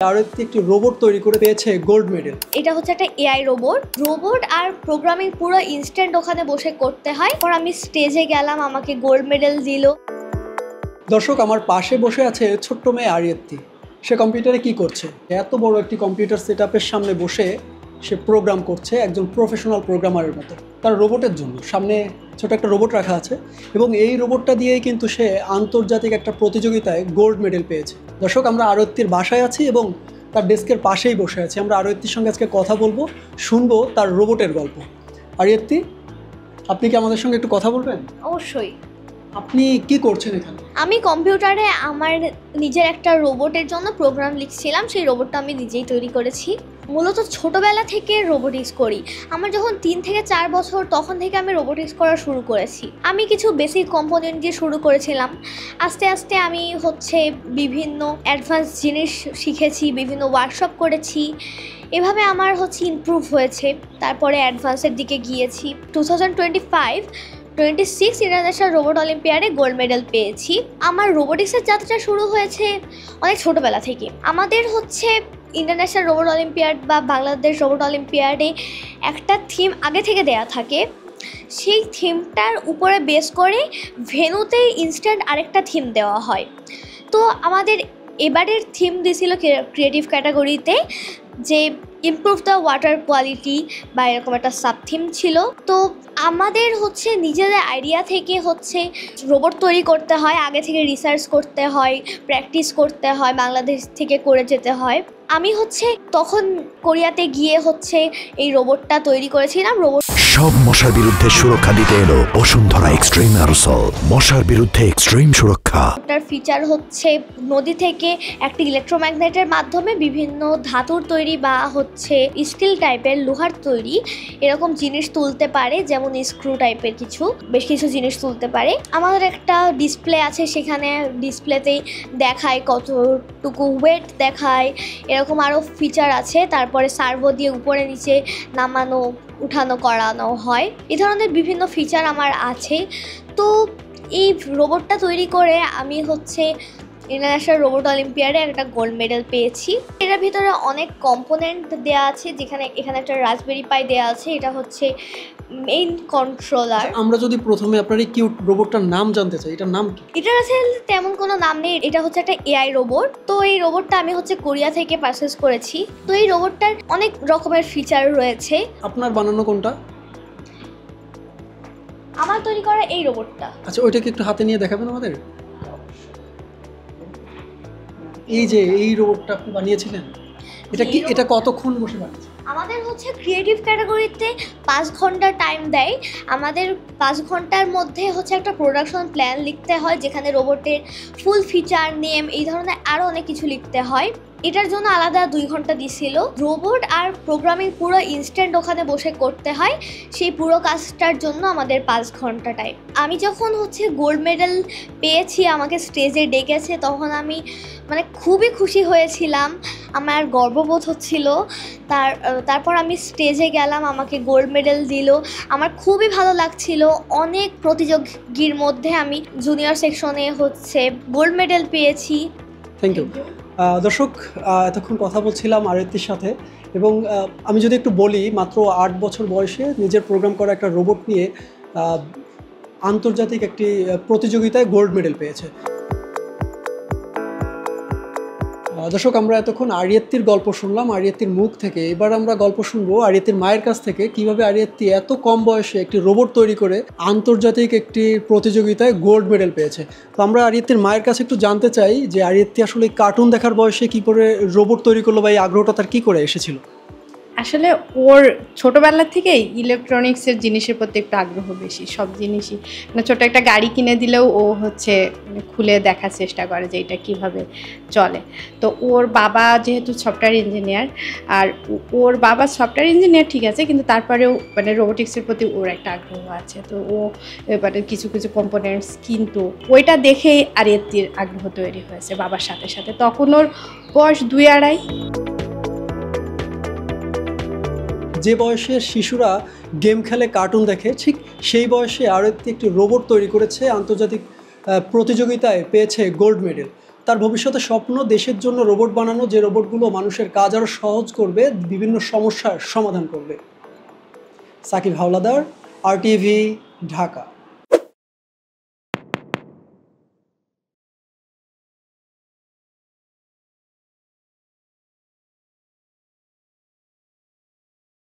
একটি রোবট তৈরি করে পেয়েছে গোল্ড মেডেল। এটা হচ্ছে একটা এআই রোবট আর প্রোগ্রামিং পুরো ইনস্ট্যান্ট ওখানে বসে করতে হয়। পর আমি স্টেজে গেলাম, আমাকে গোল্ড মেডেল দিল। দর্শক, আমার পাশে বসে আছে ছোট্ট মেয়ে আরিয়েত্তি। সে কম্পিউটারে কি করছে? এত বড় একটি কম্পিউটার সেটআপের সামনে বসে সে প্রোগ্রাম করছে একজন প্রফেশনাল প্রোগ্রামারের মতো। তার রোবটের জন্য সামনে ছোট একটা রোবট রাখা আছে এবং এই রোবটটা দিয়েই কিন্তু সে আন্তর্জাতিক একটা প্রতিযোগিতায় গোল্ড মেডেল পেয়েছে। দর্শক, আমরা আরিয়েত্তির বাসায় আছি এবং তার ডেস্কের পাশেই বসে আছি। আমরা আরিয়েত্তির সঙ্গে আজকে কথা বলবো, শুনবো তার রোবটের গল্প। আরিয়েত্তি, আপনি কি আমাদের সঙ্গে একটু কথা বলবেন? অবশ্যই। আপনি কি করছেন এখানে? আমি কম্পিউটারে আমার নিজের একটা রোবটের জন্য প্রোগ্রাম লিখছিলাম। সেই রোবটটা আমি নিজেই তৈরি করেছি। মূলত ছোটোবেলা থেকে রোবোটিক্স করি। আমার যখন 3 থেকে 4 বছর তখন থেকে আমি রোবোটিক্স করা শুরু করেছি। আমি কিছু বেসিক কম্পোনেন্ট দিয়ে শুরু করেছিলাম। আস্তে আস্তে আমি বিভিন্ন অ্যাডভান্স জিনিস শিখেছি, বিভিন্ন ওয়ার্কশপ করেছি। এভাবে আমার ইমপ্রুভ হয়েছে। তারপরে অ্যাডভান্সের দিকে গিয়েছি। 2025-26 ইন্টারন্যাশনাল রোবট অলিম্পিয়াডে গোল্ড মেডেল পেয়েছি। আমার রোবোটিক্সের যাত্রা শুরু হয়েছে অনেক ছোটোবেলা থেকে। আমাদের ইন্টারন্যাশনাল রোবট অলিম্পিয়াড বা বাংলাদেশ রোবট অলিম্পিয়াডে একটা থিম আগে থেকে দেয়া থাকে। সেই থিমটার উপরে বেস করে ভেন্যুতে ইনস্ট্যান্ট আরেকটা থিম দেওয়া হয়। তো আমাদের এবারের থিম দিয়েছিল ক্রিয়েটিভ ক্যাটাগরিতে, যে ইমপ্রুভ দ্য ওয়াটার কোয়ালিটি বা এরকম একটা সাব থিম ছিল। তো আমাদের নিজেদের আইডিয়া থেকে রোবট তৈরি করতে হয়, আগে থেকে রিসার্চ করতে হয়, প্র্যাকটিস করতে হয়, বাংলাদেশ থেকে করে যেতে হয়। আমি তখন কোরিয়াতে গিয়ে এই রোবটটা তৈরি করেছিলাম। সব মশার বিরুদ্ধে সুরক্ষা দিতে এলো বসুন্ধরা এক্সট্রিম অ্যারোসল, মশার বিরুদ্ধে এক্সট্রিম সুরক্ষা। এটার ফিচার নদী থেকে একটা ইলেকট্রোম্যাগনেটের মাধ্যমে বিভিন্ন ধাতুর তৈরি বা স্টিল টাইপের লোহার তৈরি এরকম জিনিস তুলতে পারে, যেমন স্ক্রু টাইপের বেশ কিছু জিনিস তুলতে পারে। আমাদের একটা ডিসপ্লে আছে, সেখানে ডিসপ্লেতেই দেখায় কতটুকু ওয়েট দেখায়, এরকম আরও ফিচার আছে। তারপরে সার্ভো দিয়ে উপরে নিচে নামানো উঠানো করানো হয়। এই ধরনের বিভিন্ন ফিচার আমার আছে। তো এই রোবটটা তৈরি করে আমি ইন্টারন্যাশনাল রোবট অলিম্পিয়াডে একটা গোল্ড মেডেল পেয়েছি। এটার ভিতরে অনেক কম্পোনেন্ট দেওয়া আছে, এখানে একটা রাসবেরি পাই দেওয়া আছে। এটা মেইন কন্ট্রোলার। আমরা যদি প্রথমে আপনার এই কিউট রোবটটার নাম জানতে চাই, এটার নাম কি? এটার তেমন কোনো নাম নেই। এটা একটা এআই রোবট। তো এই রোবটটা আমি কোরিয়া থেকে পারচেজ করেছি। তো এই রোবটটার অনেক রকমের ফিচার রয়েছে। আপনার বানানো কোনটা? আমার তৈরি করা এই রোবটটা। আচ্ছা, ওইটাকে একটু হাতে নিয়ে দেখাবেন আমাদের। এই যে এই রোবটটা আপনি বানিয়েছিলেন, এটা কতক্ষণ বসে বানিয়েছেন? আমাদের ক্রিয়েটিভ ক্যাটাগরিতে 5 ঘন্টা টাইম দেয়। আমাদের 5 ঘন্টার মধ্যে একটা প্রোডাকশন প্ল্যান লিখতে হয়, যেখানে রোবটের ফুল ফিচার, নেম, এই ধরনের আরও অনেক কিছু লিখতে হয়। এটার জন্য আলাদা 2 ঘন্টা দিছিল। রোবট আর প্রোগ্রামিং পুরো ইনস্ট্যান্ট ওখানে বসে করতে হয়। সেই পুরো কাজটার জন্য আমাদের 5 ঘন্টা টাইম। আমি যখন গোল্ড মেডেল পেয়েছি, আমাকে স্টেজে ডেকেছে, তখন আমি খুবই খুশি হয়েছিলাম। আমার গর্ববোধ হচ্ছিল। তারপর আমি স্টেজে গেলাম, আমাকে গোল্ড মেডেল দিল। আমার খুবই ভালো লাগছিল। অনেক প্রতিযোগীর মধ্যে আমি জুনিয়র সেকশনে গোল্ড মেডেল পেয়েছি। Thank you. দর্শক, এতক্ষণ কথা বলছিলাম আরিয়েত্তির সাথে এবং আমি যদি একটু বলি, মাত্র 8 বছর বয়সে নিজের প্রোগ্রাম করা একটা রোবট নিয়ে আন্তর্জাতিক একটি প্রতিযোগিতায় গোল্ড মেডেল পেয়েছে। দর্শক, আমরা এতক্ষণ আরিয়েত্তির গল্প শুনলাম আরিয়েত্তির মুখ থেকে। এবার আমরা গল্প শুনবো আরিয়েত্তির মায়ের কাছ থেকে, কিভাবে আরিয়েত্তি এত কম বয়সে একটি রোবট তৈরি করে আন্তর্জাতিক একটি প্রতিযোগিতায় গোল্ড মেডেল পেয়েছে। তো আমরা আরিয়েত্তির মায়ের কাছে একটু জানতে চাই যে আরিয়েত্তি আসলে কার্টুন দেখার বয়সে কী করে রোবট তৈরি করলো বা এই আগ্রহটা তার কী করে এসেছিল? আসলে ওর ছোটোবেলা থেকেই ইলেকট্রনিক্সের জিনিসের প্রতি একটু আগ্রহ বেশি। সব জিনিসই ছোটো একটা গাড়ি কিনে দিলেও ও খুলে দেখার চেষ্টা করে যে এটা কীভাবে চলে। তো ওর বাবা যেহেতু সফটওয়্যার ইঞ্জিনিয়ার, আর ওর বাবা সফটওয়্যার ইঞ্জিনিয়ার ঠিক আছে, কিন্তু তারপরেও রোবোটিক্সের প্রতি ওর একটা আগ্রহ আছে। তো ও কিছু কিছু কম্পোনেন্টস, কিন্তু ওইটা দেখেই আরিয়েত্তির আগ্রহ তৈরি হয়েছে বাবার সাথে সাথে। তখন ওর বয়স 2-2.5। যে বয়সের শিশুরা গেম খেলে, কার্টুন দেখে, ঠিক সেই বয়সে আরিয়েত্তি একটি রোবট তৈরি করেছে, আন্তর্জাতিক প্রতিযোগিতায় পেয়েছে গোল্ড মেডেল। তার ভবিষ্যতে স্বপ্ন দেশের জন্য রোবট বানানো, যে রোবটগুলো মানুষের কাজ আরও সহজ করবে, বিভিন্ন সমস্যার সমাধান করবে। সাকিব হাওলাদার, RTV, ঢাকা।